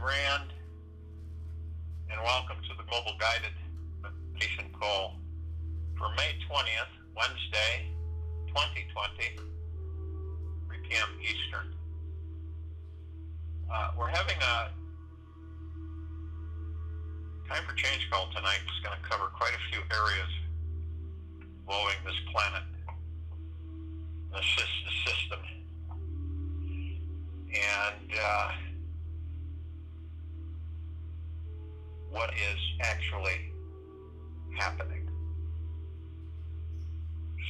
Rand, and welcome to the Global Guided Meditation Call for May 20th, Wednesday, 2020, 3 p.m. Eastern. We're having a time for change call tonight. It's going to cover quite a few areas involving this planet, the system, and what is actually happening.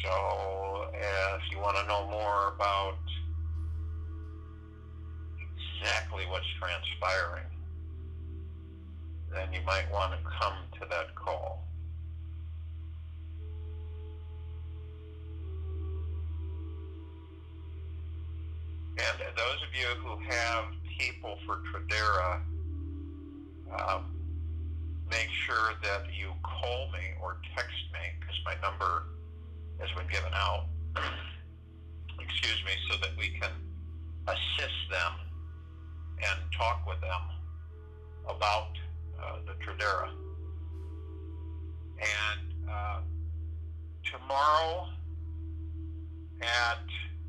So if you want to know more about exactly what's transpiring, then you might want to come to that call. And those of you who have people for Tradera, make sure that you call me or text me, because my number has been given out, excuse me, so that we can assist them and talk with them about the Tradera. And tomorrow at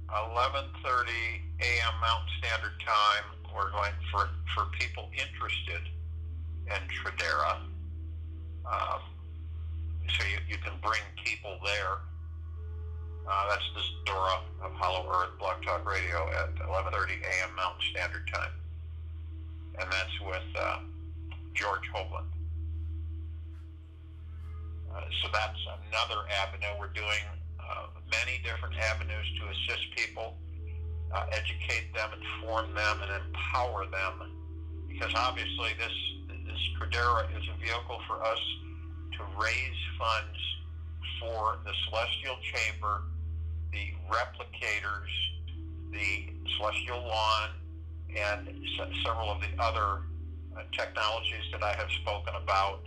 11:30 a.m. Mountain Standard Time, we're going for people interested in Tradera. So you can bring people there. That's the Zora of Hollow Earth Blog Talk Radio at 11:30 a.m. Mountain Standard Time. And that's with George Hoagland. So that's another avenue. We're doing many different avenues to assist people, educate them, inform them, and empower them. Because obviously this Tradera is a vehicle for us to raise funds for the Celestial Chamber, the replicators, the Celestial Lawn, and several of the other technologies that I have spoken about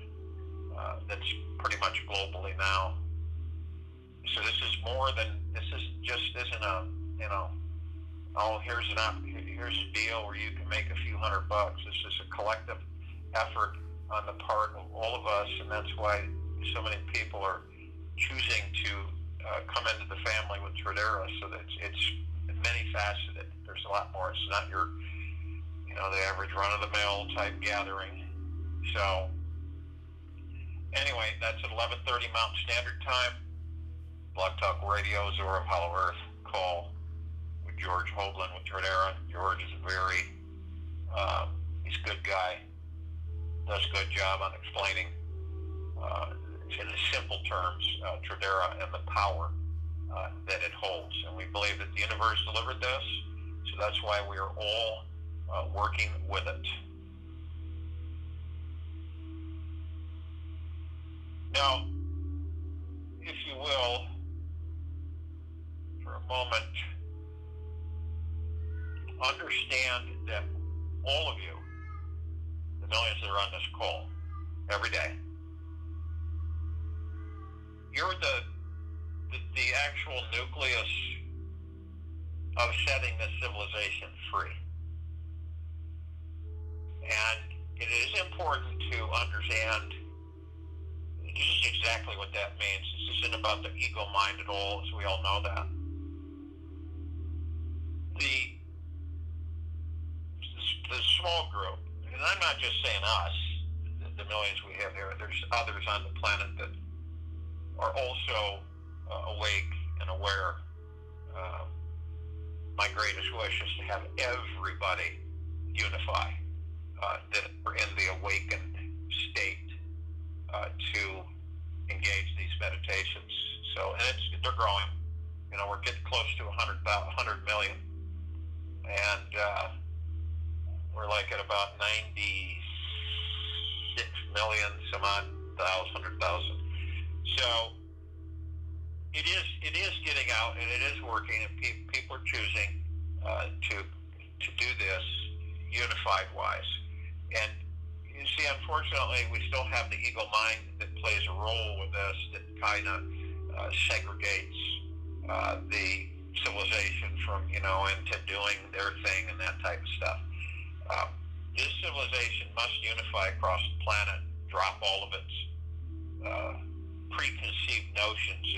that's pretty much globally now. So this is more than, isn't a, here's a deal where you can make a few $100. This is a collective effort on the part of all of us, and that's why so many people are choosing to come into the family with Tradera, so that it's many faceted. There's a lot more. It's not your, the average run-of-the-mill type gathering. So anyway, that's at 11:30 Mountain Standard Time. Blog Talk Radio, Zora of Hollow Earth call with George Hoagland with Tradera. George is he's a good guy. Does a good job on explaining in simple terms Tradera and the power that it holds. And we believe that the universe delivered this, so that's why we are all working with it. Now, if you will, for a moment, understand that all of you, the millions that are on this call every day, you're the actual nucleus of setting this civilization free. And it is important to understand just exactly what that means. This isn't about the ego mind at all, as we all know that. The small group, and I'm not just saying us, the millions we have here, there's others on the planet that are also awake and aware. My greatest wish is to have everybody unify, that are in the awakened state, to engage these meditations. So, and they're growing. We're getting close to 100 million, and we're like at about 96 million, some odd 100,000. So it is getting out, and it is working, and people are choosing to do this unified wise. And you see, unfortunately, we still have the ego mind that plays a role with this, that kind of segregates the civilization from, into doing their thing and that type of stuff. This civilization must unify across the planet, drop all of its preconceived notions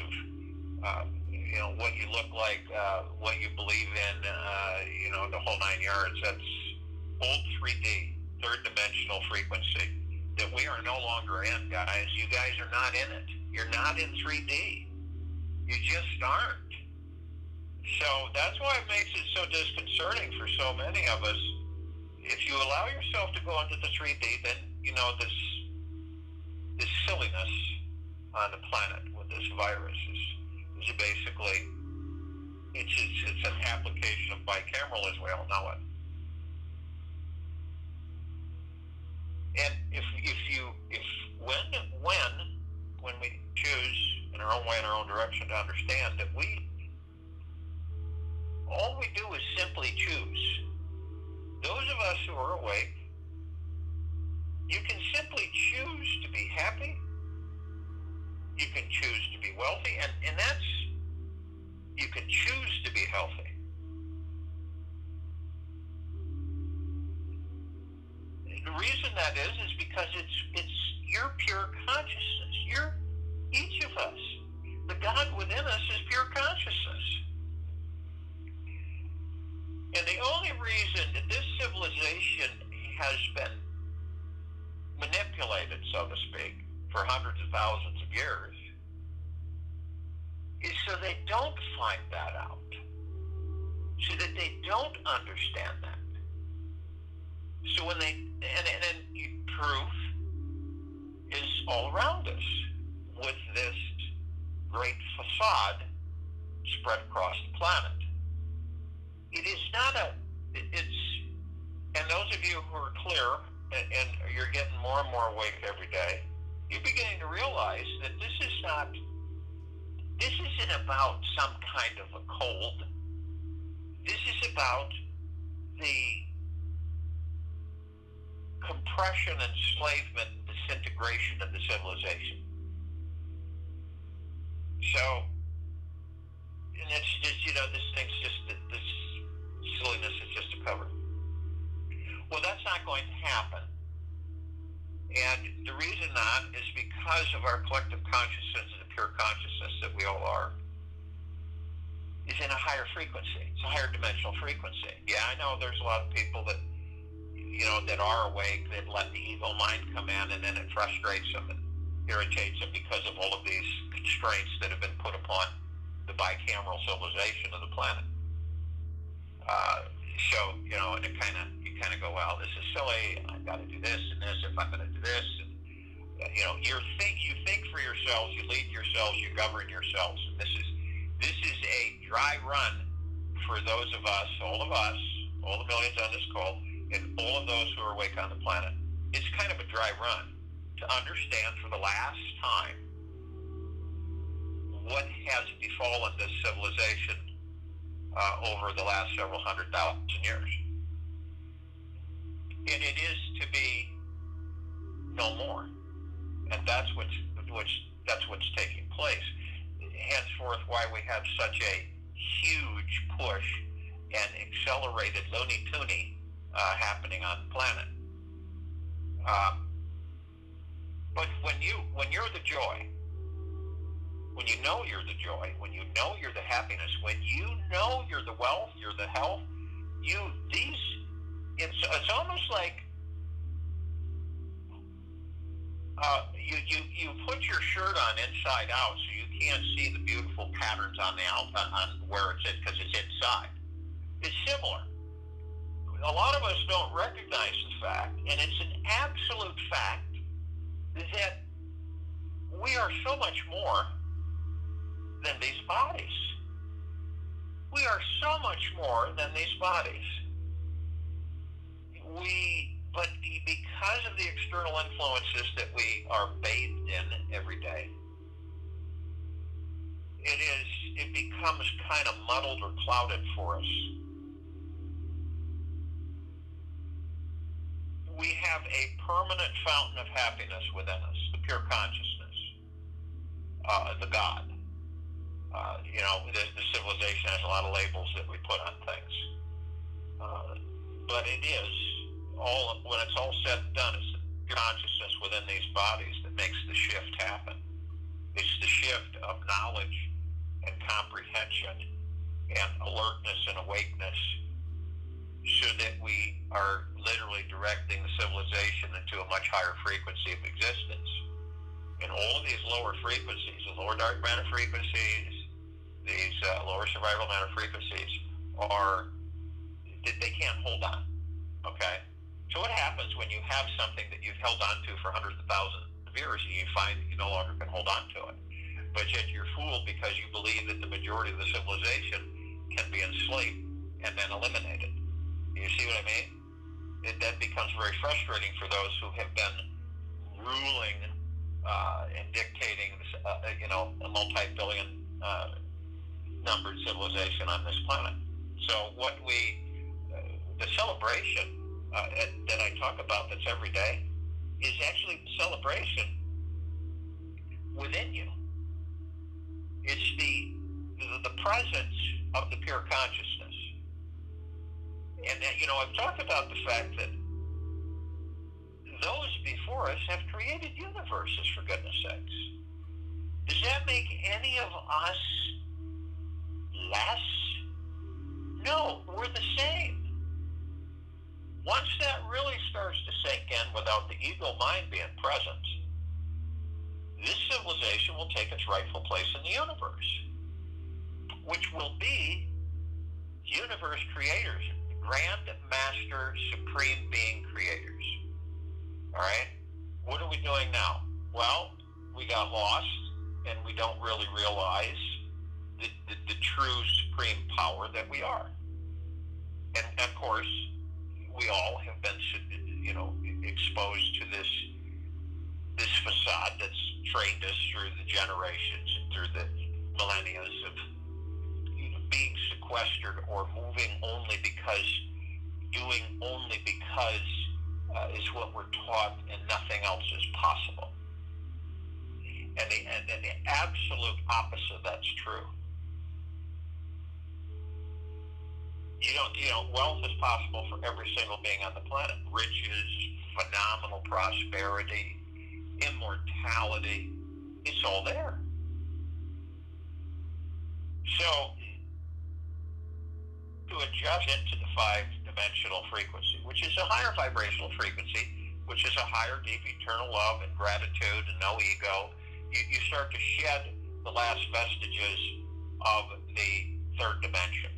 of what you look like, what you believe in, the whole 9 yards. That's old 3D, third dimensional frequency that we are no longer in, guys. You guys are not in it. You're not in 3D. You just aren't. So that's why it makes it so disconcerting for so many of us. If you allow yourself to go into the 3D, then, this silliness on the planet with this virus is basically, it's an application of bicameral as we all know it. And when we choose in our own way, in our own direction, to understand that all we do is simply choose. Those of us who are awake, you can simply choose to be happy. You can choose to be wealthy, and you can choose to be healthy. The reason that is because it's your pure consciousness. Each of us, the God within us is pure consciousness. And the only reason that this civilization has been manipulated, so to speak, for hundreds of thousands of years is so they don't find that out, so that they don't understand that. So when proof is all around us with this great facade spread across the planet. It is not and those of you who are clear and you're getting more and more awake every day, you're beginning to realize that this isn't about some kind of a cold. This is about the compression, enslavement, disintegration of the civilization. So, and it's just, this thing's just, this silliness is just a cover. Well, that's not going to happen. And the reason not is because of our collective consciousness, the pure consciousness that we all are, is in a higher frequency. It's a higher dimensional frequency. Yeah, I know there's a lot of people that, that are awake, that let the evil mind come in, and then it frustrates them and irritates them because of all of these constraints that have been put upon the bicameral civilization of the planet. So, and you kind of go, well, this is silly, I've got to do this and this if I'm going to do this. And, you think for yourselves, you lead yourselves, you govern yourselves. And this is a dry run for those of us, all the millions on this call, and all of those who are awake on the planet. It's kind of a dry run to understand for the last time what has befallen this civilization over the last several 100,000 years. And it is to be no more. And that's what's taking place. Henceforth, why we have such a huge push and accelerated loony-toony happening on the planet. But when you're the joy, when you know you're the joy, when you know you're the happiness, when you know you're the wealth, you're the health, it's almost like you put your shirt on inside out so you can't see the beautiful patterns on where it's because it's inside. It's similar. A lot of us don't recognize the fact, and it's an absolute fact, that we are so much more than these bodies. We are so much more than these bodies. But because of the external influences that we are bathed in every day, it becomes kind of muddled or clouded for us. We have a permanent fountain of happiness within us, the pure consciousness, the God. The civilization has a lot of labels that we put on things. But it is when it's all said and done, it's the consciousness within these bodies that makes the shift happen. It's the shift of knowledge and comprehension and alertness and awakeness, so that we are literally directing the civilization into a much higher frequency of existence. And all of these lower frequencies, the lower dark matter frequencies, these lower survival matter frequencies, they can't hold on. Okay? So what happens when you have something that you've held on to for hundreds of thousands of years and you find that you no longer can hold on to it? But yet you're fooled because you believe that the majority of the civilization can be enslaved and then eliminated. You see what I mean? That becomes very frustrating for those who have been ruling and dictating, a multi-billion numbered civilization on this planet. So the celebration that I talk about that's every day is actually celebration within you. It's the presence of the pure consciousness. And I've talked about the fact that those before us have created universes, for goodness sakes. Does that make any of us less? No, we're the same. Once that really starts to sink in without the ego mind being present, this civilization will take its rightful place in the universe, which will be universe creators, grand master supreme being creators. All right? What are we doing now? Well, we got lost and we don't really realize the true supreme power that we are. And of course, we all have been, exposed to this facade that's trained us through the generations and through the millennia of being sequestered or moving only because, doing only because is what we're taught, and nothing else is possible. And the absolute opposite of that's true. Wealth is possible for every single being on the planet. Riches, phenomenal prosperity, immortality, it's all there. So, to adjust into the 5-dimensional frequency, which is a higher vibrational frequency, which is a higher deep eternal love and gratitude and no ego, you start to shed the last vestiges of the third dimension,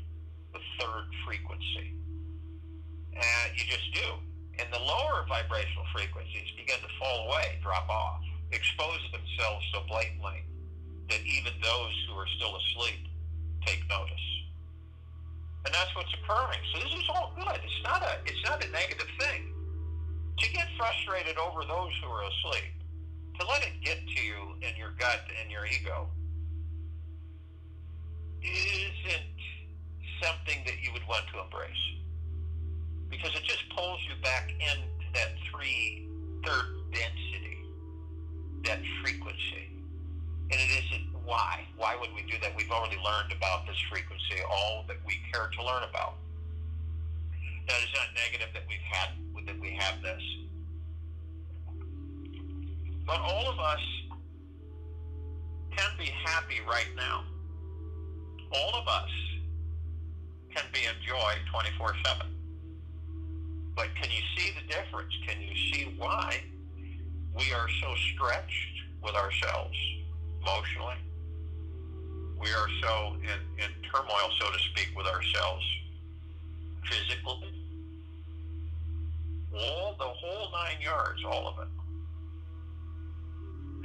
the third frequency. And you just do. And the lower vibrational frequencies begin to fall away, drop off, expose themselves so blatantly that even those who are still asleep take notice. And that's what's occurring. So this is all good. It's not a negative thing. To get frustrated over those who are asleep, to let it get to you in your gut and your ego, isn't something that you would want to embrace. Because it just pulls you back into that third density, that frequency. And it isn't why. Why would we do that? We've already learned about this frequency, all that we care to learn about. Now, it's not negative that we have this. But all of us can be happy right now. All of us can be in joy 24/7. But can you see the difference? Can you see why we are so stretched with ourselves emotionally? We are so in turmoil, so to speak, with ourselves physically. The whole 9 yards, all of it.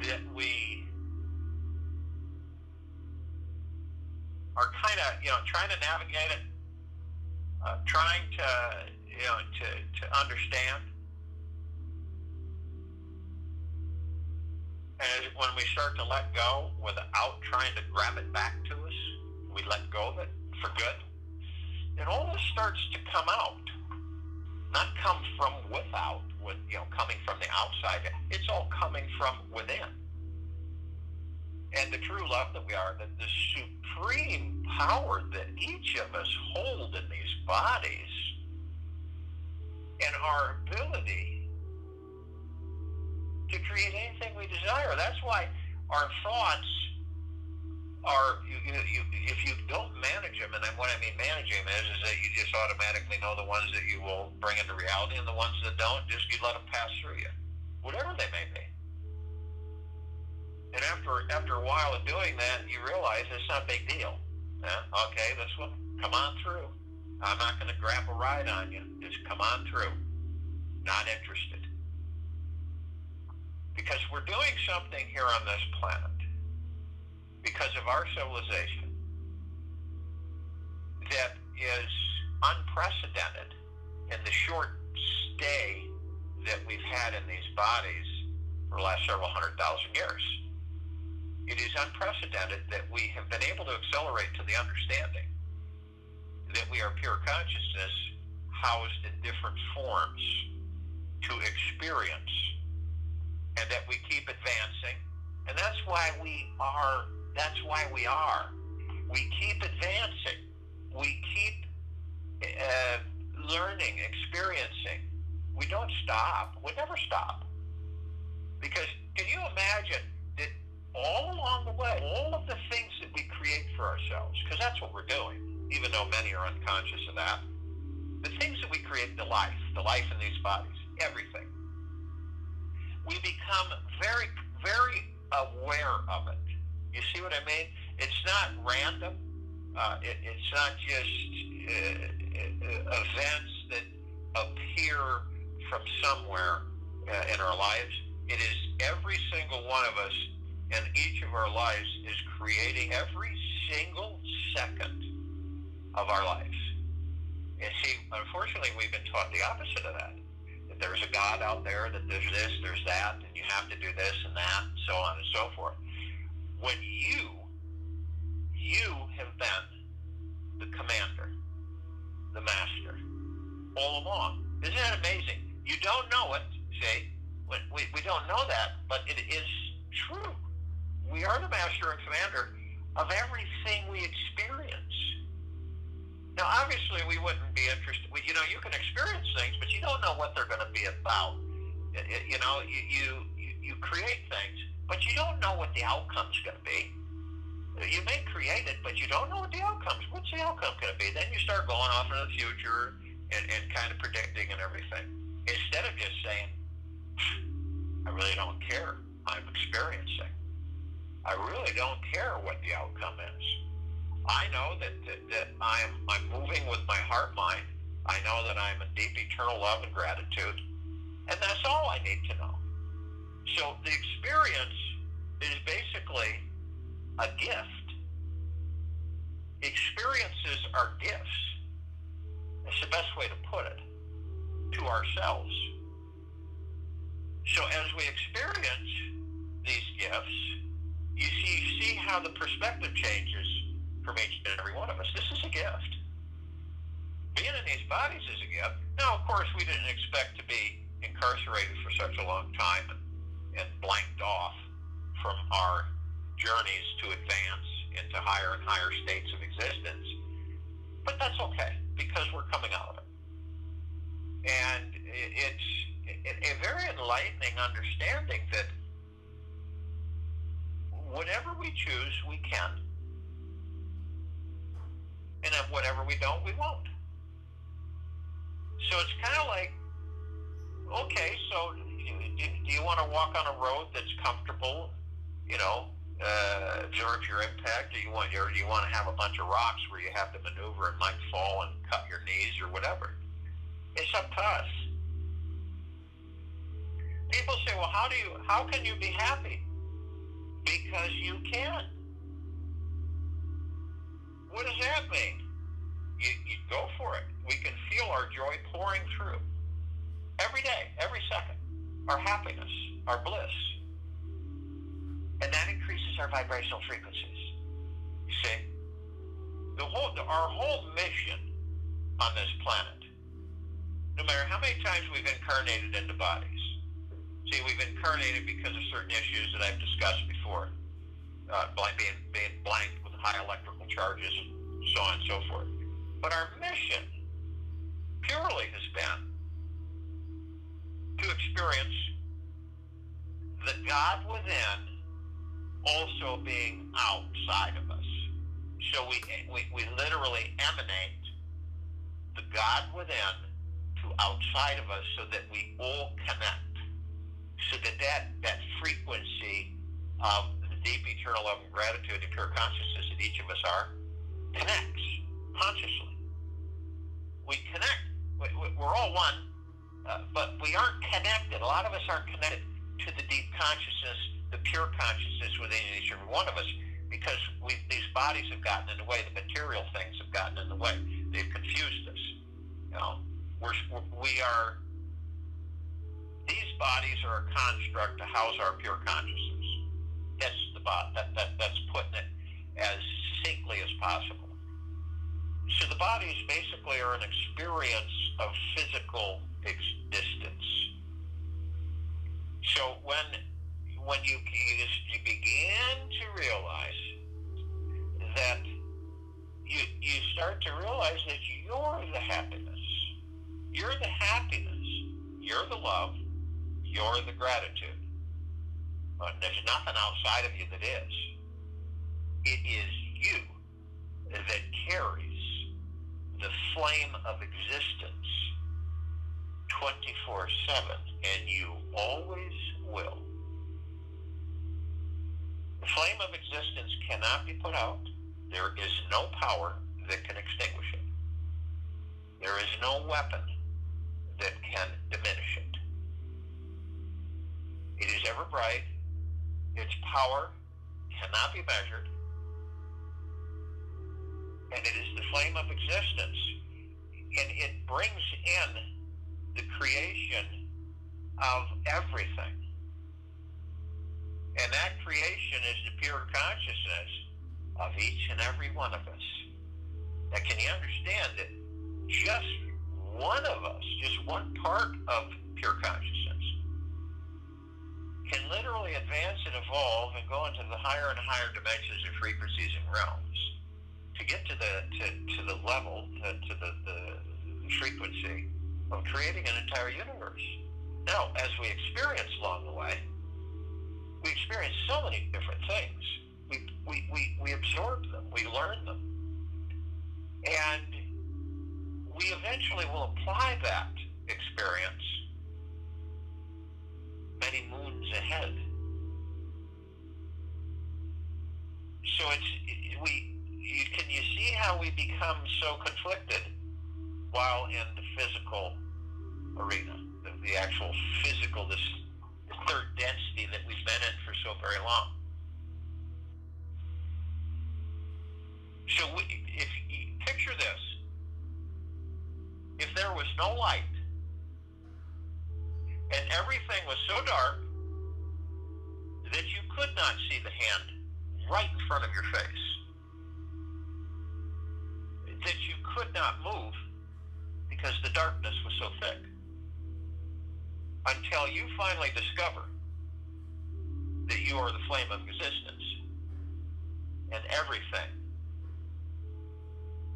That we are kind of, trying to navigate it, trying to understand. And when we start to let go without trying to grab it back to us, we let go of it for good, and all this starts to come out. Not come from without, coming from the outside. It's all coming from within. And the true love that we are, that the supreme power that each of us hold in these bodies, and our ability to create anything we desire. That's why our thoughts are, if you don't manage them, and then what I mean managing them is that you just automatically know the ones that you will bring into reality, and the ones that don't, just you let them pass through you, whatever they may be. And after a while of doing that, you realize it's not a big deal. Okay, this one, come on through. I'm not going to grab a ride on you. Just come on through. Not interested. Because we're doing something here on this planet, because of our civilization, that is unprecedented in the short stay that we've had in these bodies for the last several 100,000 years. It is unprecedented that we have been able to accelerate to the understanding that we are pure consciousness housed in different forms to experience, and that we keep advancing. And that's why we are. We keep advancing. We keep learning, experiencing. We don't stop. We never stop. Because can you imagine that all along the way, all of the things that we create for ourselves, because that's what we're doing, even though many are unconscious of that, the things that we create, the life in these bodies, everything, we become very, very aware of it. You see what I mean? It's not random. It's not just events that appear from somewhere in our lives. It is every single one of us, and each of our lives is creating every single second of our lives. And see, unfortunately, we've been taught the opposite of that. That there's a God out there, that there's this, there's that, and you have to do this and that, and so on and so forth. When you have been the commander, the master, all along. Isn't that amazing? You don't know it, see? We don't know that, but it is true. We are the master and commander of everything we experience. Now, obviously, we wouldn't be interested. You can experience things, but you don't know what they're going to be about. You create things, but you don't know what the outcome's going to be. You may create it, but you don't know what the outcome's. What's the outcome going to be? Then you start going off into the future and kind of predicting and everything. Instead of just saying, I really don't care. I'm experiencing. I really don't care what the outcome is. I know that I'm moving with my heart mind. I know that I'm in deep eternal love and gratitude. And that's all I need to know. So the experience is basically a gift. Experiences are gifts. That's the best way to put it, to ourselves. So as we experience these gifts, you see how the perspective changes from each and every one of us. This is a gift. Being in these bodies is a gift. Now, of course, we didn't expect to be incarcerated for such a long time and blanked off from our journeys to advance into higher and higher states of existence. But that's okay, because we're coming out of it. And it's a very enlightening understanding that whatever we choose, we can. And then whatever we don't, we won't. So it's kind of like, okay, so do you want to walk on a road that's comfortable, absorb your impact, or do you want to have a bunch of rocks where you have to maneuver and might fall and cut your knees or whatever? It's up to us. People say, well, how can you be happy? Because you can. What does that mean? You go for it. We can feel our joy pouring through every day, every second. Our happiness, our bliss. And that increases our vibrational frequencies. You see? Our whole mission on this planet, no matter how many times we've incarnated into bodies. See, we've incarnated because of certain issues that I've discussed before. Being blanked with high electrical charges, so on and so forth. But our mission purely has been to experience the God within also being outside of us. So we literally emanate the God within to outside of us so that we all connect. So that frequency of the deep eternal love and gratitude and pure consciousness that each of us are connects consciously. We connect. We're all one, but we aren't connected. A lot of us aren't connected to the deep consciousness, the pure consciousness within each and every one of us, because these bodies have gotten in the way. The material things have gotten in the way. They've confused us. These bodies are a construct to house our pure consciousness. That's putting it as succinctly as possible. So the bodies basically are an experience of physical existence. So when you begin to realize that you start to realize that you're the happiness, you're the happiness, you're the love, you're the gratitude. There's nothing outside of you that is. It is you that carries the flame of existence 24/7, and you always will. The flame of existence cannot be put out. There is no power that can extinguish it. There is no weapon that can diminish it. It is ever bright. Its power cannot be measured. And it is the flame of existence. And it brings in the creation of everything. And that creation is the pure consciousness of each and every one of us. Now, can you understand that just one of us, just one part of pure consciousness, can literally advance and evolve and go into the higher and higher dimensions and frequencies and realms to get to the level, to the frequency of creating an entire universe. Now, as we experience along the way, we experience so many different things. We absorb them, we learn them, and we eventually will apply that experience many moons ahead. So can you see how we become so conflicted while in the physical arena, the actual physical, this third density that we've been in for so very long? So if you picture this, if there was no light and everything was so dark that you could not see the hand right in front of your face, that you could not move because the darkness was so thick, until you finally discover that you are the flame of existence and everything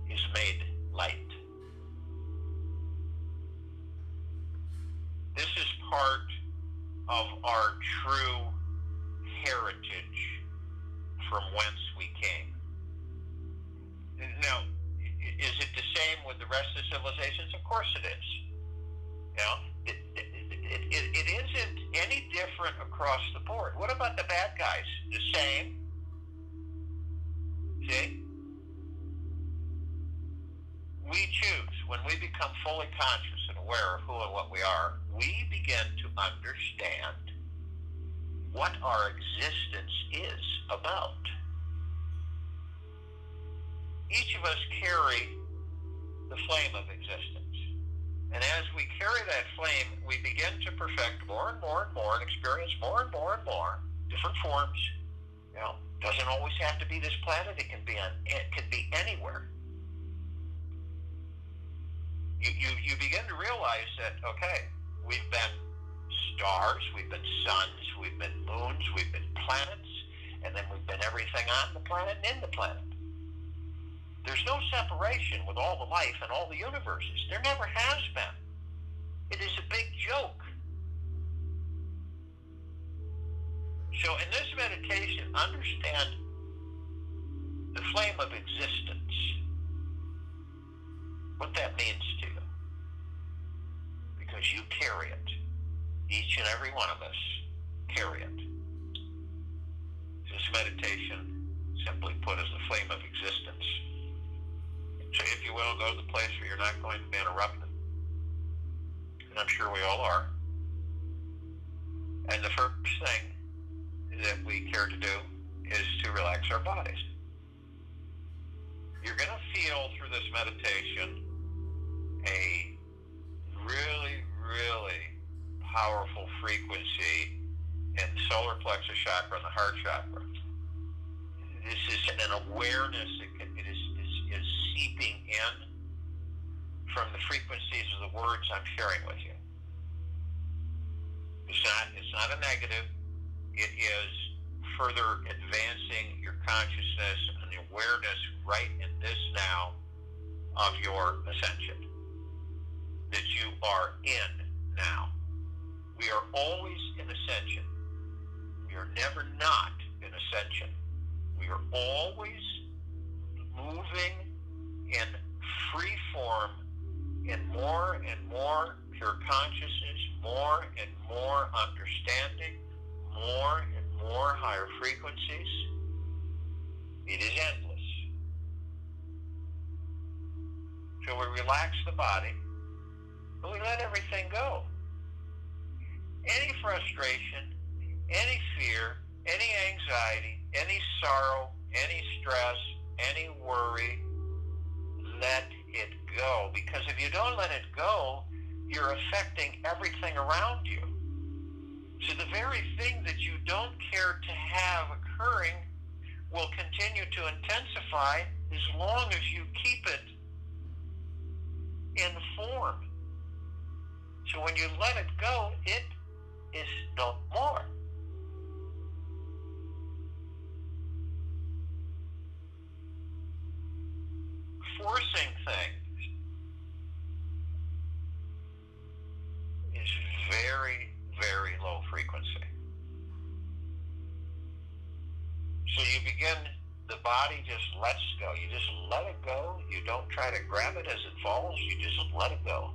is made light. This is part of our true heritage from whence we came. Now, is it the same with the rest of the civilizations? Of course it is. It isn't any different across the board. What about the bad guys? The same. See? We choose. When we become fully conscious and aware of who and what we are, we begin to understand what our existence is about. Each of us carry the flame of existence. And as we carry that flame, we begin to perfect more and more and more and experience more and more and more different forms. Doesn't always have to be this planet. It can be anywhere. You begin to realize that, okay, we've been stars, we've been suns, we've been moons, we've been planets, and then we've been everything on the planet and in the planet. There's no separation with all the life and all the universes. There never has been. It is a big joke So in this meditation, understand the flame of existence, what that means to you. Because you carry it. Each and every one of us carry it. This meditation, simply put, is the flame of existence. So if you will, go to the place where you're not going to be interrupted. And I'm sure we all are. And the first thing that we care to do is to relax our bodies. You're going to feel through this meditation a really, really powerful frequency in the solar plexus chakra and the heart chakra. This is an awareness that is seeping in from the frequencies of the words I'm sharing with you. It's not a negative. It is further advancing your consciousness and the awareness right in this now of your ascension. That you are in now. We are always in ascension. We are never not in ascension. We are always moving in free form, in more and more pure consciousness, more and more understanding, more and more higher frequencies. It is endless. So we relax the body, and we let everything go. Any frustration, any fear, any anxiety, any sorrow, any stress, any worry, let it go. Because if you don't let it go, you're affecting everything around you. So the very thing that you don't care to have occurring will continue to intensify as long as you keep it in form. So when you let it go, it is no more. Forcing things is very, very low frequency. So you begin, the body just lets go. You just let it go. You don't try to grab it as it falls. You just let it go.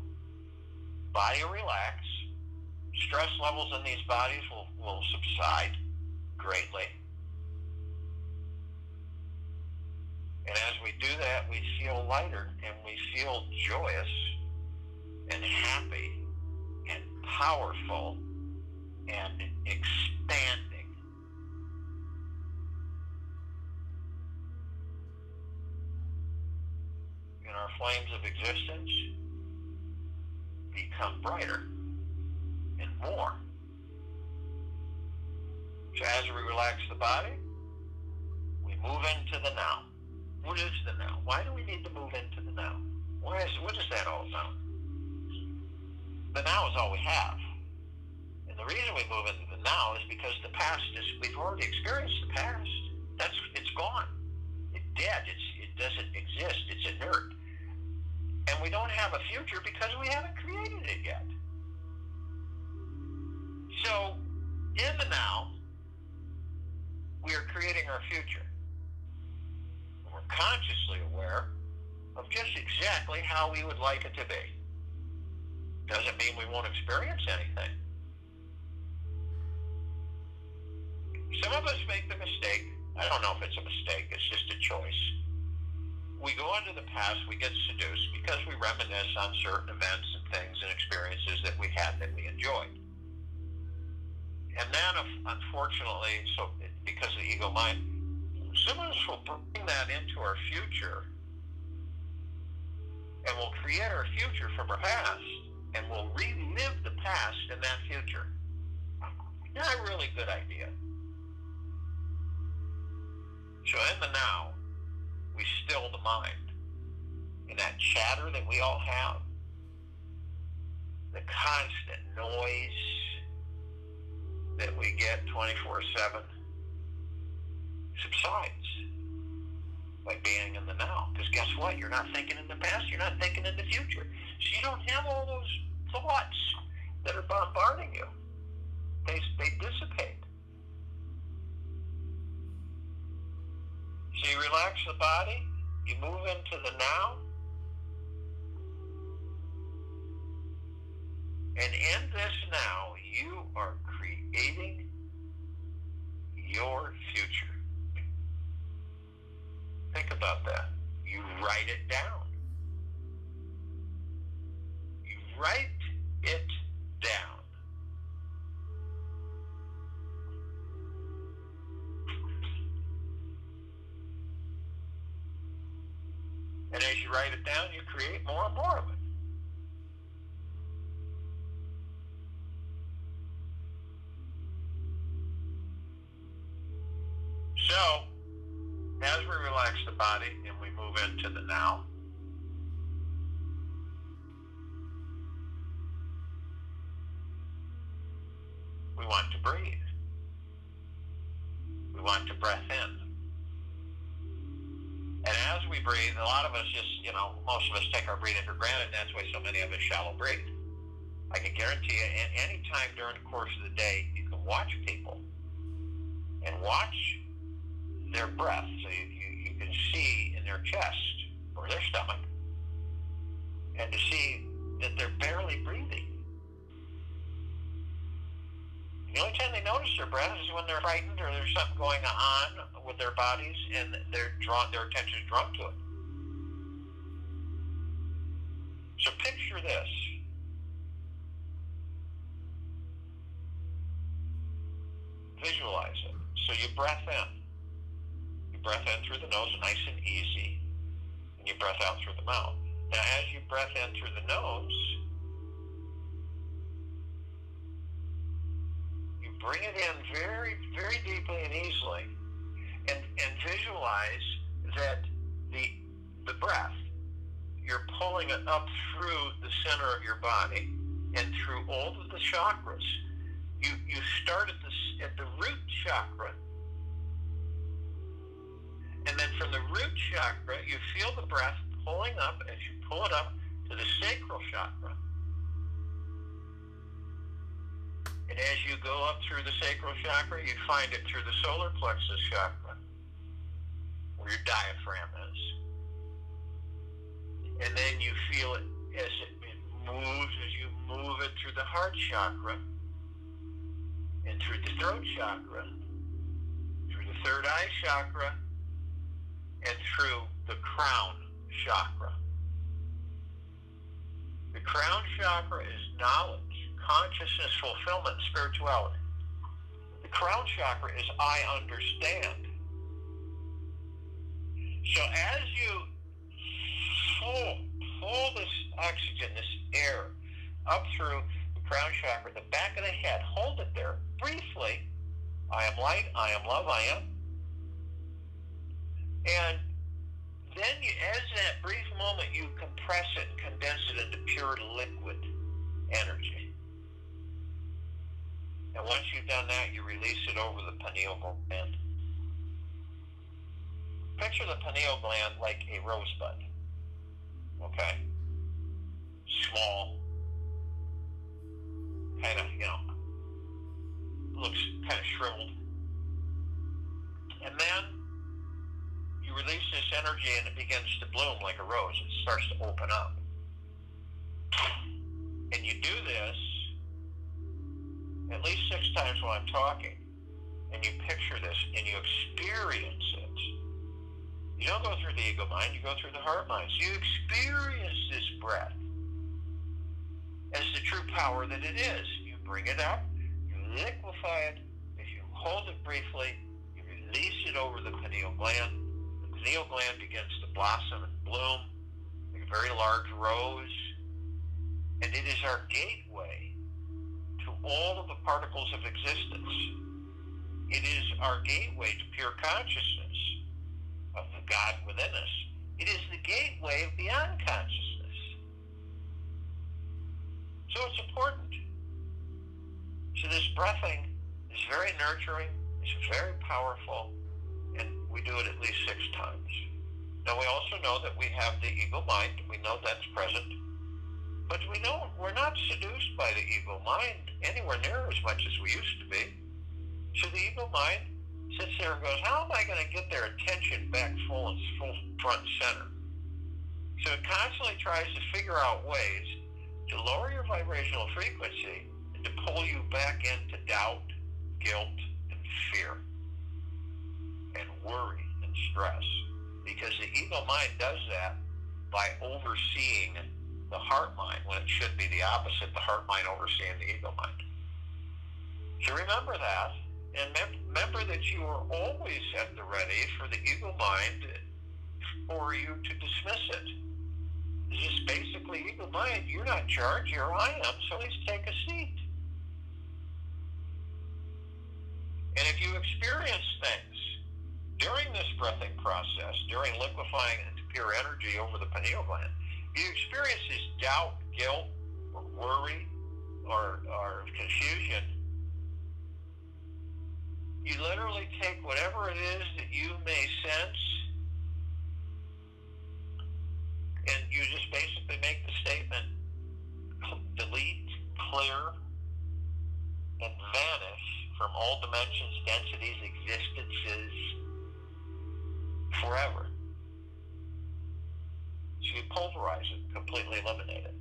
Body will relax. Stress levels in these bodies will subside greatly. And as we do that, we feel lighter and we feel joyous and happy and powerful and expanding. And our flames of existence become brighter and more. So as we relax the body, we move into the now. What is the now? Why do we need to move into the now? What is that all about? The now is all we have. And the reason we move into the now is because the past we've already experienced the past. It's gone. It's dead. It doesn't exist. It's inert. And we don't have a future because we haven't created it yet. So, in the now, we are creating our future. We're consciously aware of just exactly how we would like it to be. Doesn't mean we won't experience anything. Some of us make the mistake. I don't know if it's a mistake. It's just a choice. We go into the past, we get seduced because we reminisce on certain events and things and experiences that we had that we enjoyed. And then, unfortunately, so because of the ego mind, some of us will bring that into our future and we'll create our future from our past and we'll relive the past in that future. Not a really good idea. So in the now, we still the mind. In that chatter that we all have, the constant noise that we get 24/7 subsides by being in the now. Because guess what? You're not thinking in the past. You're not thinking in the future. So you don't have all those thoughts that are bombarding you. They dissipate. So you relax the body, you move into the now, and in this now, you are creating your future. Think about that. You write it down. You write it down. And as you write it down, you create more and more of it. So, as we relax the body and we move into the now, we want to breathe. We want to breath in. And as we breathe, a lot of us just, most of us take our breathing for granted, and that's why so many of us shallow breathe. I can guarantee you, any time during the course of the day, you can watch people and watch their breath. So you can see in their chest or their stomach, and to see that they're barely breathing. The only time they notice their breath is when they're frightened or there's something going on with their bodies and their attention is drawn to it. So picture this. Visualize it. So you breath in. You breath in through the nose, nice and easy, and you breath out through the mouth. Now as you breath in through the nose, bring it in very, very deeply and easily, and visualize that the breath, you're pulling it up through the center of your body and through all of the chakras. You start at the root chakra, and then from the root chakra, you feel the breath pulling up as you pull it up to the sacral chakra. And as you go up through the sacral chakra, you find it through the solar plexus chakra, where your diaphragm is. And then you feel it as it moves, as you move it through the heart chakra, and through the throat chakra, through the third eye chakra, and through the crown chakra. The crown chakra is knowledge, consciousness, fulfillment, spirituality. The crown chakra is I understand. So as you pull this oxygen, this air, up through the crown chakra, the back of the head, hold it there briefly. I am light, I am love, I am. And then as that brief moment, you compress it and condense it into pure liquid energy. And once you've done that, you release it over the pineal gland. Picture the pineal gland like a rosebud. Okay? Small. Kind of, looks kind of shriveled. And then you release this energy and it begins to bloom like a rose. It starts to open up. And you do this at least 6 times while I'm talking, and you picture this, and you experience it. You don't go through the ego mind, you go through the heart mind. So you experience this breath as the true power that it is. You bring it up, you liquefy it, if you hold it briefly, you release it over the pineal gland. The pineal gland begins to blossom and bloom like a very large rose, and it is our gateway to all of the particles of existence. It is our gateway to pure consciousness of the God within us. It is the gateway of beyond consciousness. So it's important. So this breathing is very nurturing, it's very powerful, and we do it at least 6 times. Now we also know that we have the ego mind. We know that's present. But we're not seduced by the ego mind anywhere near as much as we used to be. So the ego mind sits there and goes, how am I going to get their attention ascension back full front and center. So it constantly tries to figure out ways to lower your vibrational frequency and to pull you back into doubt, guilt, and fear, and worry and stress. Because the ego mind does that by overseeing the heart mind when it should be the opposite, the heart mind overseeing the ego mind. So remember that, and remember that you are always at the ready for the ego mind for you to dismiss it. It's just basically, ego mind, you're not in charge, you're I am, so please take a seat. And if you experience things during this breathing process, during liquefying into pure energy over the pineal gland, you experience this doubt, guilt, or worry, or confusion, you literally take whatever it is that you may sense, and you just basically make the statement, delete, clear, and vanish from all dimensions, densities, existences, forever. So you pulverize it, completely eliminate it.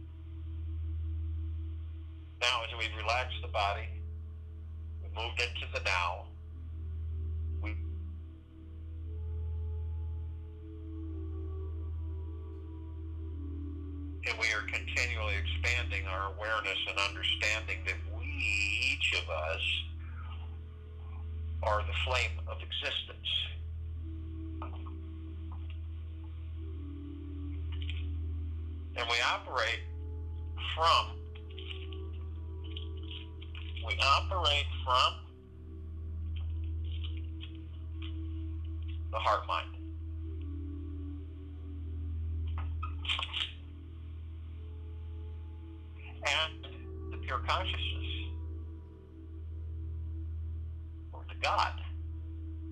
Now, as we've relaxed the body, we moved into the now, and we are continually expanding our awareness and understanding that we, each of us, are the flame of existence. And we operate from the heart mind. And the pure consciousness, or the God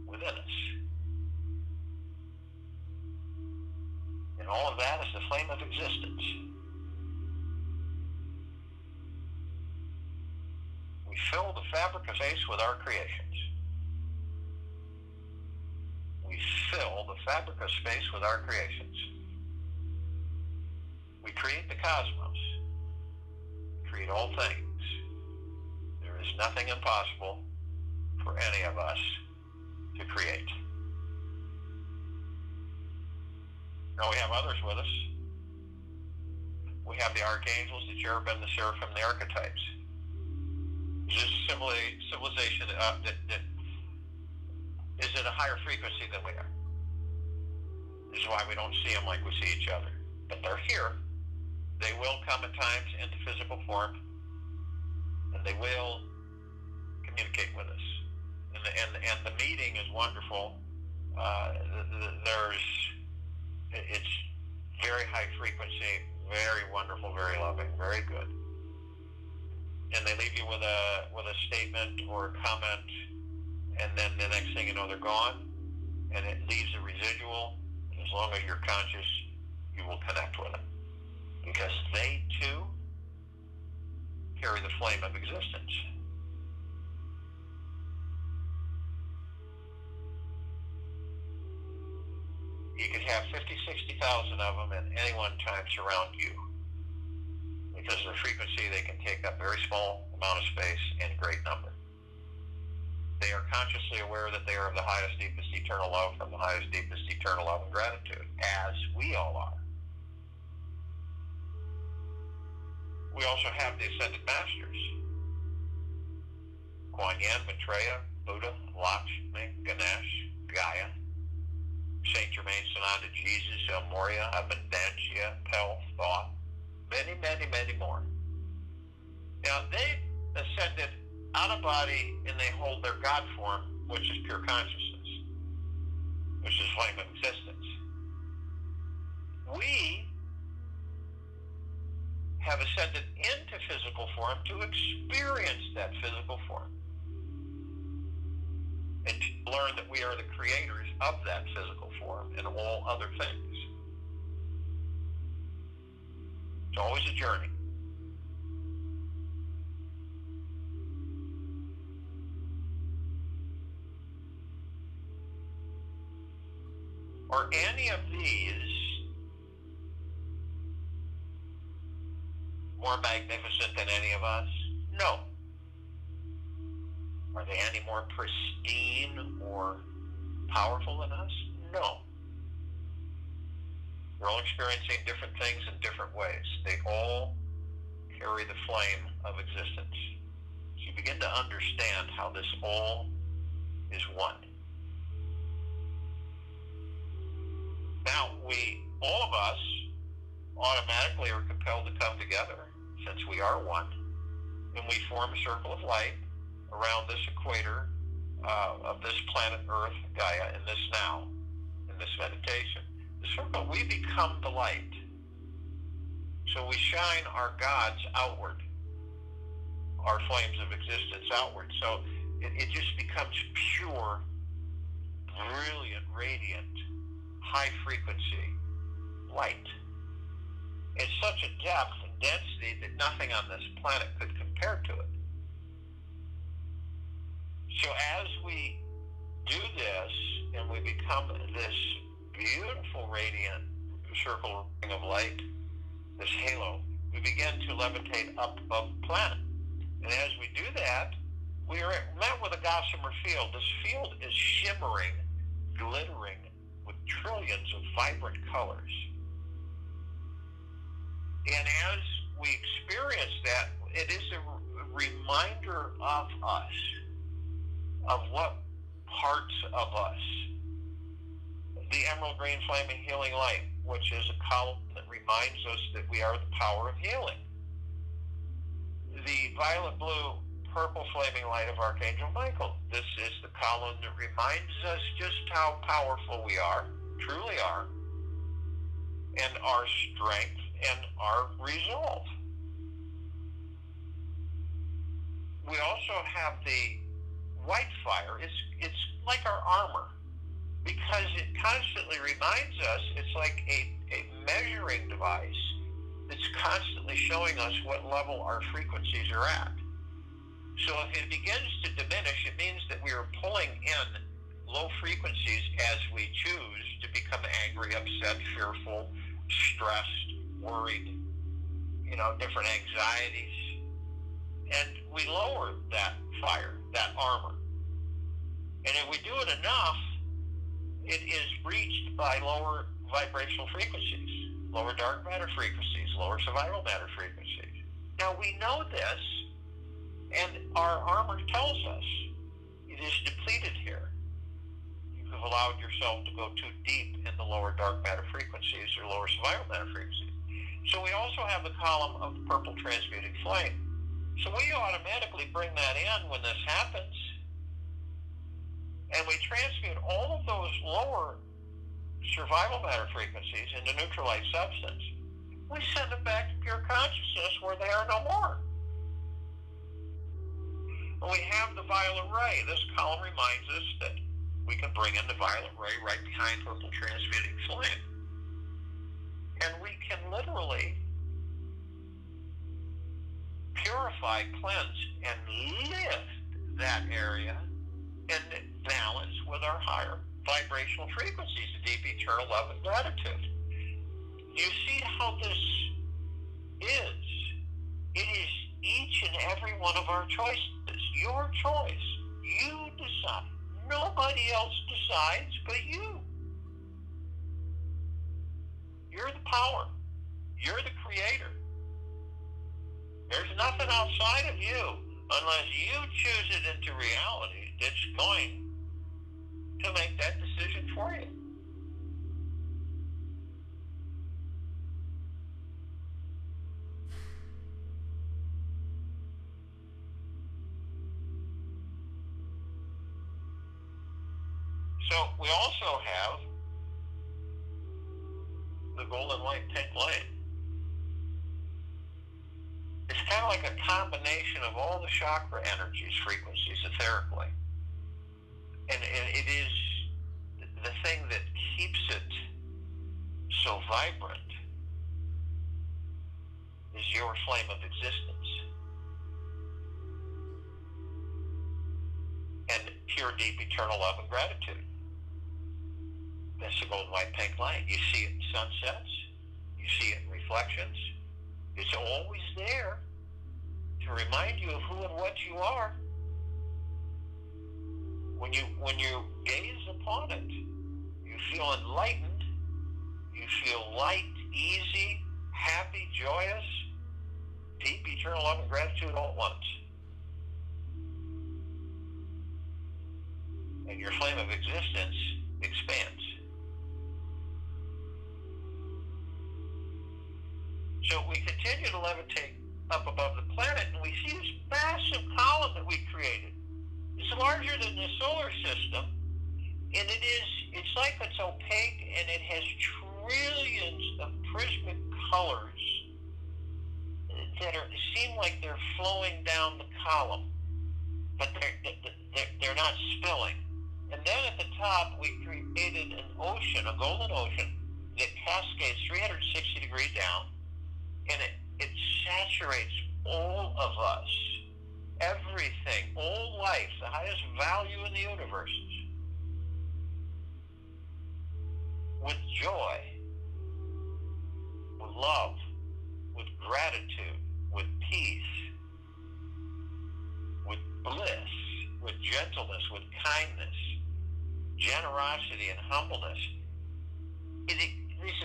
within us. And all of that is the flame of existence. We fill the fabric of space with our creations. We fill the fabric of space with our creations. We create the cosmos. Create all things. There is nothing impossible for any of us to create. Now we have others with us. We have the archangels, the cherubim, the seraphim, the archetypes. This is civilization that is at a higher frequency than we are. This is why we don't see them like we see each other. But they're here. They will come at times into physical form, and they will communicate with us. And the meeting is wonderful. It's very high frequency, very wonderful, very loving, very good. And they leave you with a statement or a comment, and then the next thing you know, they're gone, and it leaves a residual. And as long as you're conscious, you will connect with them. Because they, too, carry the flame of existence. You could have 50, 60,000 of them at any one time surround you. Because of the frequency, they can take up a very small amount of space in great number. They are consciously aware that they are of the highest, deepest, eternal love from the highest, deepest, eternal love and gratitude, as we all are. We also have the Ascended Masters. Kuan Yin, Maitreya, Buddha, Lakshmi, Ganesh, Gaia, Saint Germain, Sananda, Jesus, El Moria, Abundantia, Pel, Thought, many, many, many more. Now, they ascended out of body and they hold their God form, which is pure consciousness, which is flame of existence. We have ascended into physical form to experience that physical form and to learn that we are the creators of that physical form and all other things. It's always a journey. Are any of these more magnificent than any of us? No. Are they any more pristine or powerful than us? No. We're all experiencing different things in different ways. They all carry the flame of existence. So you begin to understand how this all is one. Now, all of us, automatically are compelled to come together, since we are one, and we form a circle of light around this equator of this planet Earth, Gaia, in this now, in this meditation. The circle, we become the light. So we shine our gods outward, our flames of existence outward. So it just becomes pure, brilliant, radiant, high frequency light. It's such a depth and density that nothing on this planet could compare to it. So as we do this and we become this beautiful radiant circle ring of light, this halo, we begin to levitate up above the planet. And as we do that, we are met with a gossamer field. This field is shimmering, glittering with trillions of vibrant colors. And as we experience that, it is a reminder of us, of what parts of us. The emerald green flaming healing light, which is a column that reminds us that we are the power of healing. The violet blue purple flaming light of Archangel Michael. This is the column that reminds us just how powerful we are, truly are, and our strength and our resolve. We also have the white fire. It's like our armor, because it constantly reminds us. It's like a measuring device that's constantly showing us what level our frequencies are at. So if it begins to diminish, it means that we are pulling in low frequencies as we choose to become angry, upset, fearful, stressed, worried, different anxieties. And we lower that fire, that armor. And if we do it enough, it is reached by lower vibrational frequencies, lower dark matter frequencies, lower survival matter frequencies. Now we know this, and our armor tells us it is depleted here. You have allowed yourself to go too deep in the lower dark matter frequencies or lower survival matter frequencies. So we also have the column of the purple transmuting flame. So we automatically bring that in when this happens, and we transmute all of those lower survival matter frequencies into neutralized substance. We send them back to pure consciousness where they are no more. And we have the violet ray. This column reminds us that we can bring in the violet ray right behind purple transmuting flame. And we can literally purify, cleanse, and lift that area in balance with our higher vibrational frequencies, deep eternal love and gratitude. You see how this is? It is each and every one of our choices. Your choice. You decide. Nobody else decides but you. You're the power. You're the creator. There's nothing outside of you unless you choose it into reality that's going to make that decision for you. So we also have the golden light pink light. It's kind of like a combination of all the chakra energies, frequencies, etherically. And it is the thing that keeps it so vibrant is your flame of existence. And pure, deep, eternal love and gratitude. This That's the golden white pink light. You see it in sunsets. You see it in reflections. It's always there to remind you of who and what you are. When you gaze upon it, you feel enlightened. You feel light, easy, happy, joyous, deep, eternal love and gratitude all at once. And your flame of existence expands. So we continue to levitate up above the planet, and we see this massive column that we created. It's larger than the solar system, and it's like it's opaque, and it has trillions of prismatic colors that seem like they're flowing down the column, but they're not spilling. And then at the top, we created an ocean, a golden ocean, that cascades 360 degrees down, and it saturates all of us, everything, all life, the highest value in the universes, with joy, with love, with gratitude, with peace, with bliss, with gentleness, with kindness, generosity, and humbleness. It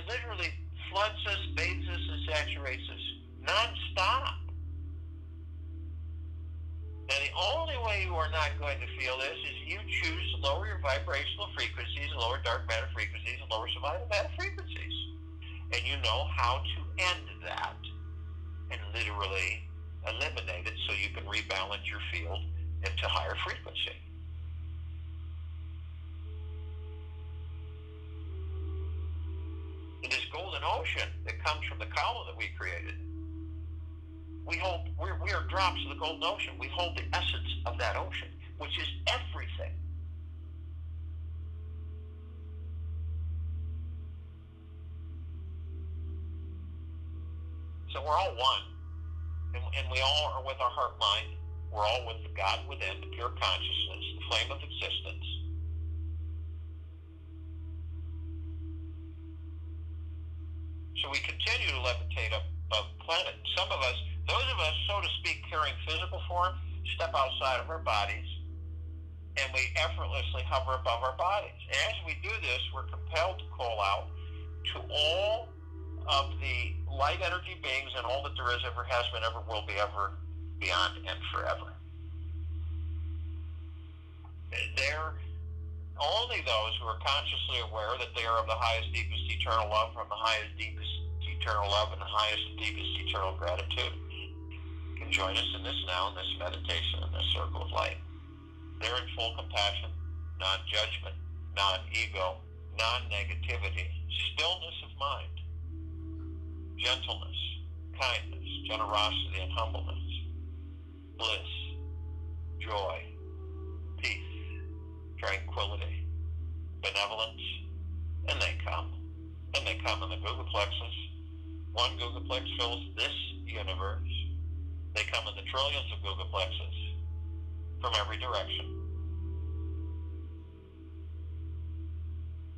literally floods us, bathes us, and saturates us non-stop. Now, the only way you are not going to feel this is you choose to lower your vibrational frequencies, and lower dark matter frequencies, and lower survival matter frequencies. And you know how to end that and literally eliminate it so you can rebalance your field into higher frequency. In this golden ocean that comes from the column that we created, we are drops of the golden ocean. We hold the essence of that ocean, which is everything. So we're all one, and we all are with our heart mind. We're all with the God within, the pure consciousness, the flame of existence. So we continue to levitate up above the planet. Some of us, those of us, so to speak, carrying physical form, step outside of our bodies, and we effortlessly hover above our bodies. And as we do this, we're compelled to call out to all of the light energy beings and all that there is, ever has been, ever will be, ever, beyond, and forever. They're only those who are consciously aware that they are of the highest, deepest, eternal love, from the highest, deepest, eternal love, and the highest, deepest, eternal gratitude can join us in this now, in this meditation, in this circle of light. They're in full compassion, non-judgment, non-ego, non-negativity, stillness of mind, gentleness, kindness, generosity, and humbleness, bliss, joy, peace, tranquility, benevolence, and they come in the Googleplexes. One Googleplex fills this universe. They come in the trillions of Googleplexes from every direction.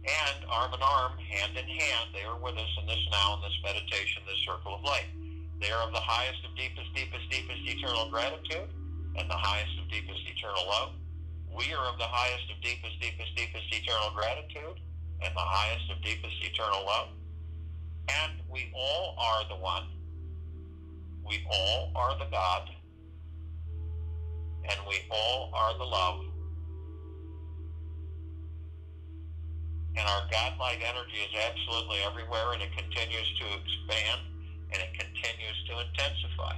And arm in arm, hand in hand, they are with us in this now, in this meditation, this circle of light. They are of the highest of deepest, deepest, deepest eternal gratitude and the highest of deepest eternal love. We are of the highest of deepest, deepest, deepest eternal gratitude and the highest of deepest eternal love. And we all are the one. We all are the God. And we all are the love. And our God-light energy is absolutely everywhere, and it continues to expand, and it continues to intensify.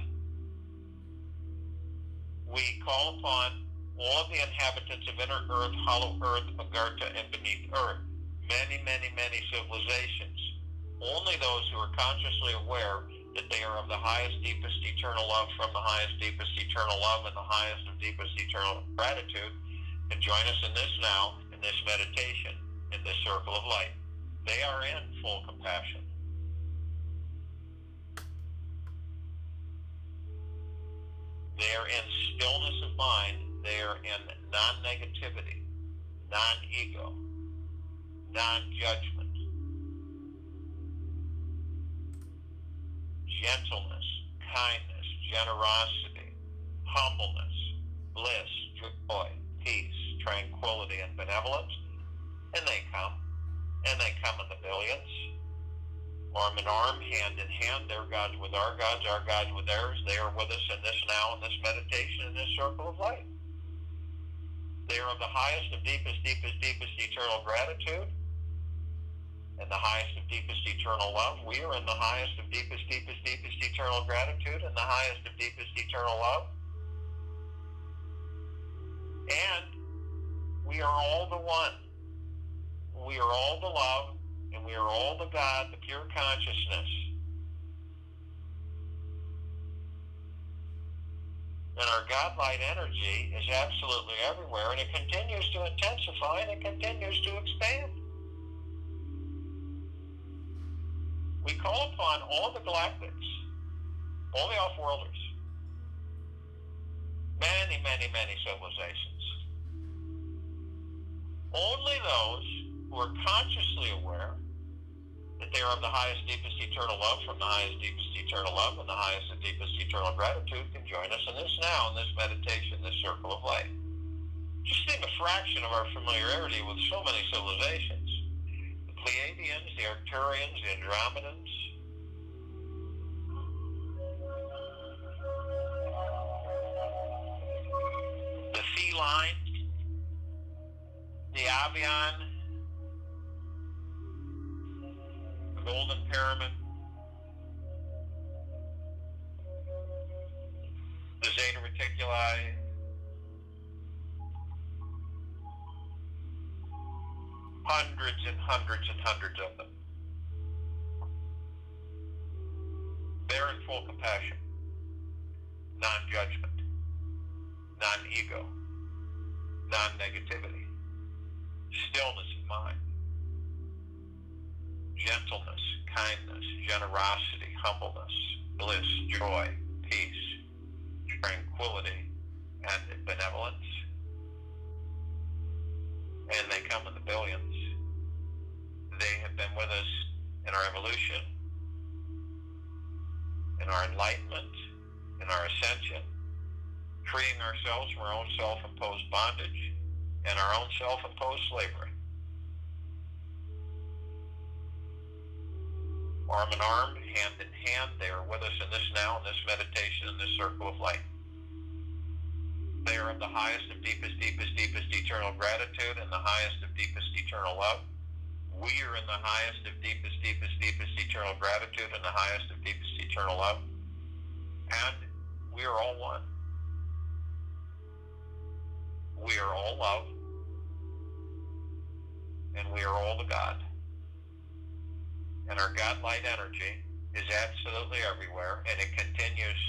We call upon all of the inhabitants of inner earth, hollow earth, Agartha, and beneath earth, many, many, many civilizations. Only those who are consciously aware that they are of the highest, deepest, eternal love, from the highest, deepest, eternal love, and the highest and deepest, eternal gratitude can join us in this now, in this meditation, in this circle of light. They are in full compassion. They are in stillness of mind. They are in non-negativity, non-ego, non-judgment, gentleness, kindness, generosity, humbleness, bliss, joy, peace, tranquility, and benevolence. And they come in the billions, arm in arm, hand in hand, their gods with our gods with theirs. They are with us in this now, in this meditation, in this circle of light. They are of the highest of deepest, deepest, deepest eternal gratitude and the highest of deepest eternal love. We are in the highest of deepest, deepest, deepest eternal gratitude and the highest of deepest eternal love. And we are all the one. We are all the love, and we are all the God, the pure consciousness. And our God-light energy is absolutely everywhere, and it continues to intensify, and it continues to expand. We call upon all the galactics, all the off-worlders, many, many, many civilizations. Only those who are consciously aware that they are of the highest, deepest eternal love from the highest, deepest eternal love and the highest and deepest eternal gratitude can join us in this now, in this meditation, this circle of light. Just think a fraction of our familiarity with so many civilizations. The Pleiadians, the Arcturians, the Andromedans, the feline, the avian, the golden pyramid, the Zeta Reticuli, hundreds and hundreds and hundreds of them. They're in full compassion, non-judgment, non-ego, non-negativity, stillness of mind, gentleness, kindness, generosity, humbleness, bliss, joy, peace, tranquility, and benevolence. And they come in the billions. They have been with us in our evolution, in our enlightenment, in our ascension, freeing ourselves from our own self-imposed bondage and our own self-imposed slavery. Arm in arm, hand in hand, they are with us in this now, in this meditation, in this circle of light. They are of the highest of deepest, deepest, deepest eternal gratitude and the highest of deepest eternal love. We are in the highest of deepest, deepest, deepest eternal gratitude and the highest of deepest eternal love. And we are all one. We are all love. And we are all the God. And our God-light energy is absolutely everywhere, and it continues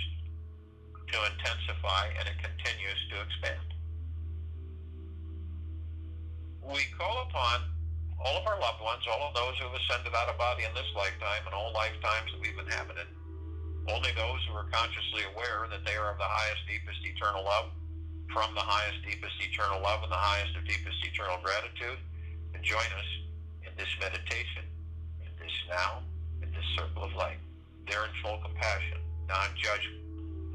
to intensify, and it continues to expand. We call upon all of our loved ones, all of those who have ascended out of body in this lifetime and all lifetimes that we've inhabited, only those who are consciously aware that they are of the highest, deepest eternal love, from the highest, deepest eternal love and the highest of deepest eternal gratitude, and join us in this meditation, in this now, in this circle of light. They're in full compassion, non-judgment,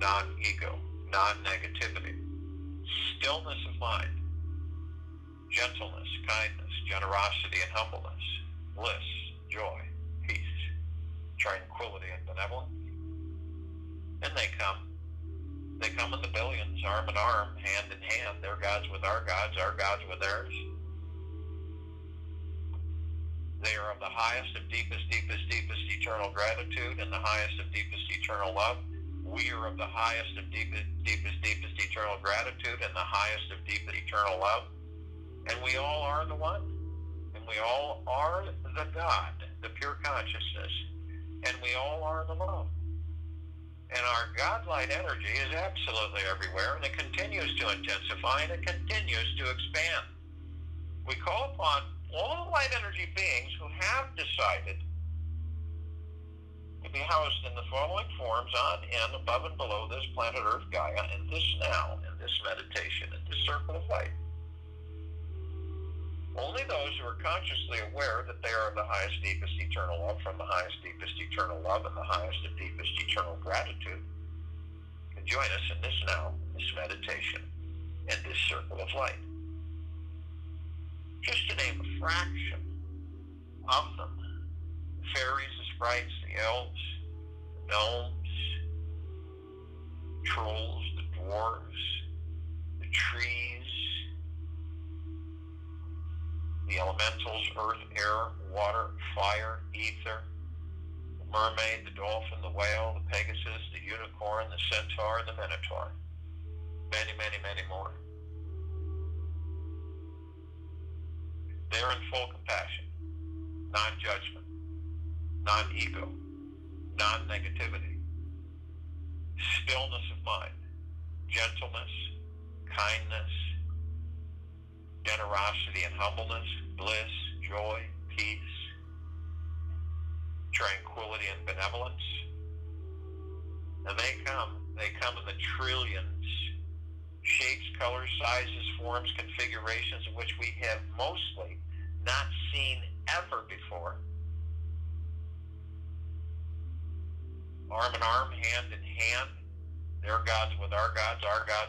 non-ego, non-negativity, stillness of mind, gentleness, kindness, generosity, and humbleness, bliss, joy, peace, tranquility, and benevolence. And they come in the billions, arm in arm, hand in hand, their gods with our gods with theirs. They are of the highest of deepest, deepest, deepest eternal gratitude and the highest of deepest eternal love. We are of the highest of deepest, deepest, deepest eternal gratitude and the highest of deepest eternal love. And we all are the one. And we all are the God, the pure consciousness. And we all are the love. And our God-light energy is absolutely everywhere, and it continues to intensify, and it continues to expand. We call upon all the light energy beings who have decided to be housed in the following forms on and above and below this planet Earth Gaia in this now, in this meditation, in this circle of light. Only those who are consciously aware that they are the highest, deepest, eternal love from the highest, deepest, eternal love and the highest and deepest, eternal gratitude can join us in this now, this meditation, and this circle of light. Just to name a fraction of them: the fairies, the sprites, the elves, the gnomes, trolls, the dwarves, the trees, the elementals, earth, air, water, fire, ether, the mermaid, the dolphin, the whale, the pegasus, the unicorn, the centaur, and the minotaur. Many, many, many more. They're in full compassion, non-judgment, non-ego, non-negativity, stillness of mind, gentleness, kindness, generosity and humbleness, bliss, joy, peace, tranquility and benevolence. And they come in the trillions, shapes, colors, sizes, forms, configurations of which we have mostly not seen ever before. Arm in arm, hand in hand, their gods with our gods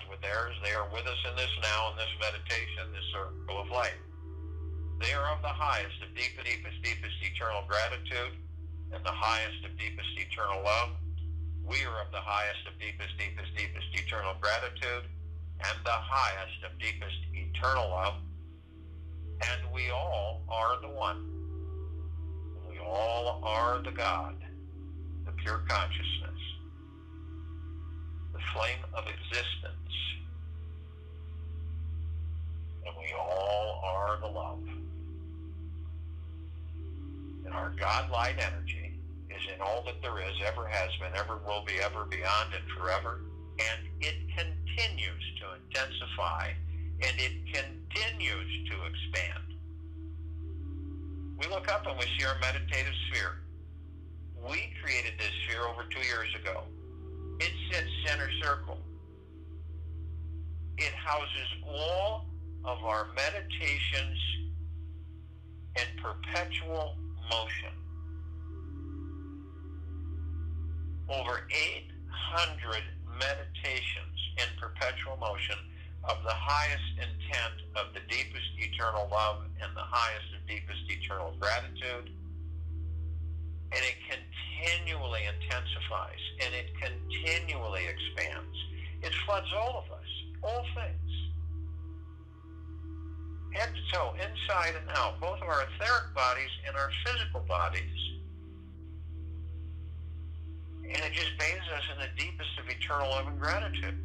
with theirs. They are with us in this now, in this meditation, this circle of light. They are of the highest of deepest, deepest eternal gratitude and the highest of deepest eternal love. We are of the highest of deepest, deepest, deepest eternal gratitude and the highest of deepest eternal love. And we all are the one. We all are the God, the pure consciousness, the flame of existence, and we all are the love. And our God light energy is in all that there is, ever has been, ever will be, ever beyond, and forever. And it continues to intensify, and it continues to expand. We look up and we see our meditative sphere. We created this sphere over 2 years ago. It sits center circle. It houses all of our meditations in perpetual motion. Over 800 meditations in perpetual motion of the highest intent of the deepest eternal love and the highest and deepest eternal gratitude. And it continually intensifies, and it continually expands. It floods all of us, all things. Head to toe, inside and out, both of our etheric bodies and our physical bodies. And it just bathes us in the deepest of eternal love and gratitude.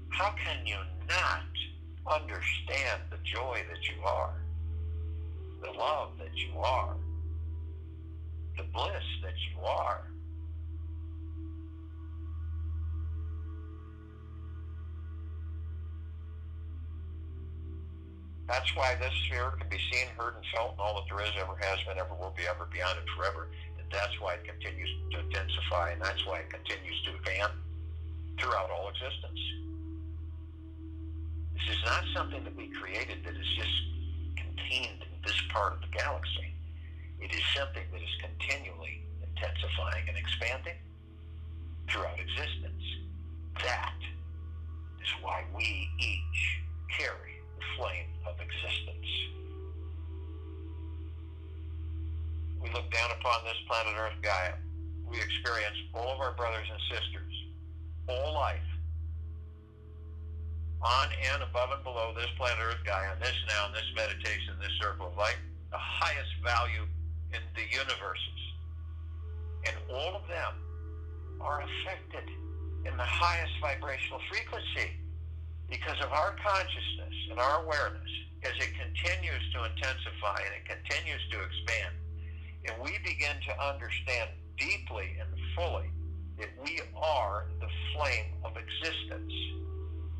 How can you not understand the joy that you are, the love that you are, the bliss that you are? That's why this sphere can be seen, heard, and felt in all that there is, ever has been, ever will be, ever beyond, and forever. And that's why it continues to intensify, and that's why it continues to expand throughout all existence. This is not something that we created that is just contained in this part of the galaxy. It is something that is continually intensifying and expanding throughout existence. That is why we each carry the flame of existence. We look down upon this planet Earth, Gaia. We experience all of our brothers and sisters, all life, on and above and below this planet Earth, Gaia, this now, in this meditation, this circle of light, the highest value in the universes. And all of them are affected in the highest vibrational frequency because of our consciousness and our awareness as it continues to intensify and it continues to expand. And we begin to understand deeply and fully that we are the flame of existence,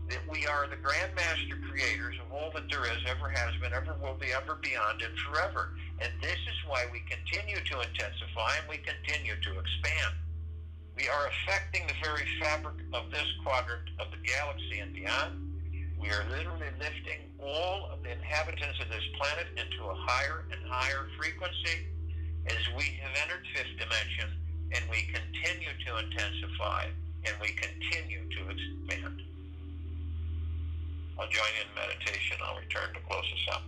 that we are the grand master creators of all that there is, ever has been, ever will be, ever beyond, and forever. And this is why we continue to intensify and we continue to expand. We are affecting the very fabric of this quadrant of the galaxy and beyond. We are literally lifting all of the inhabitants of this planet into a higher and higher frequency as we have entered fifth dimension, and we continue to intensify, and we continue to expand. I'll join you in meditation. I'll return to close us up.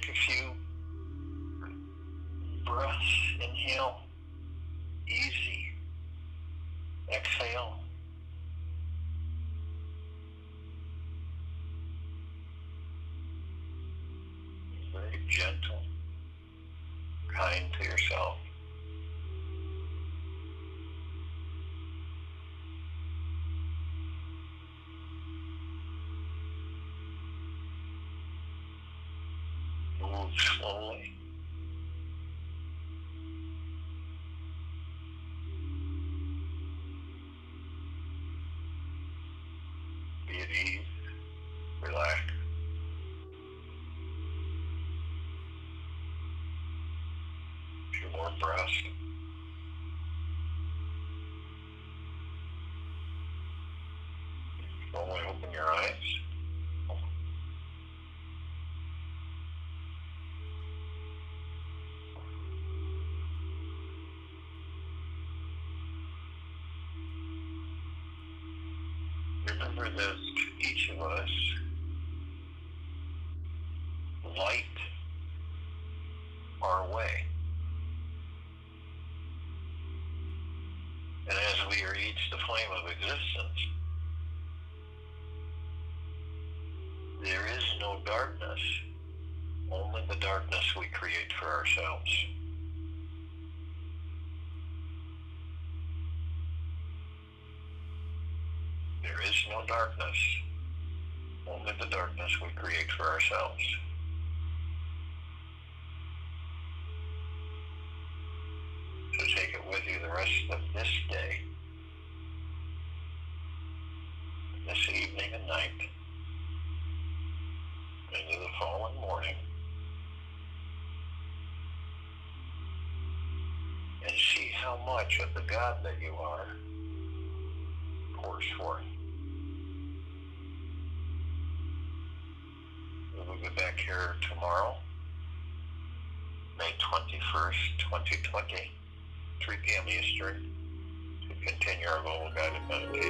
take a few breaths. Inhale. Easy. Exhale. Very gentle. Kind to yourself. Move slowly. Be at ease. Relax. A few more breaths. Slowly open your eyes. Remember that each of us light our way. And as we are each the flame of existence, there is no darkness, only the darkness we create for ourselves. There is no darkness, only the darkness we create for ourselves. So take it with you the rest of this day, this evening and night, into the following morning, and see how much of the God that you are pours forth. We'll be back here tomorrow, May 21st, 2020, 3 p.m. Eastern, to continue our global guided meditation.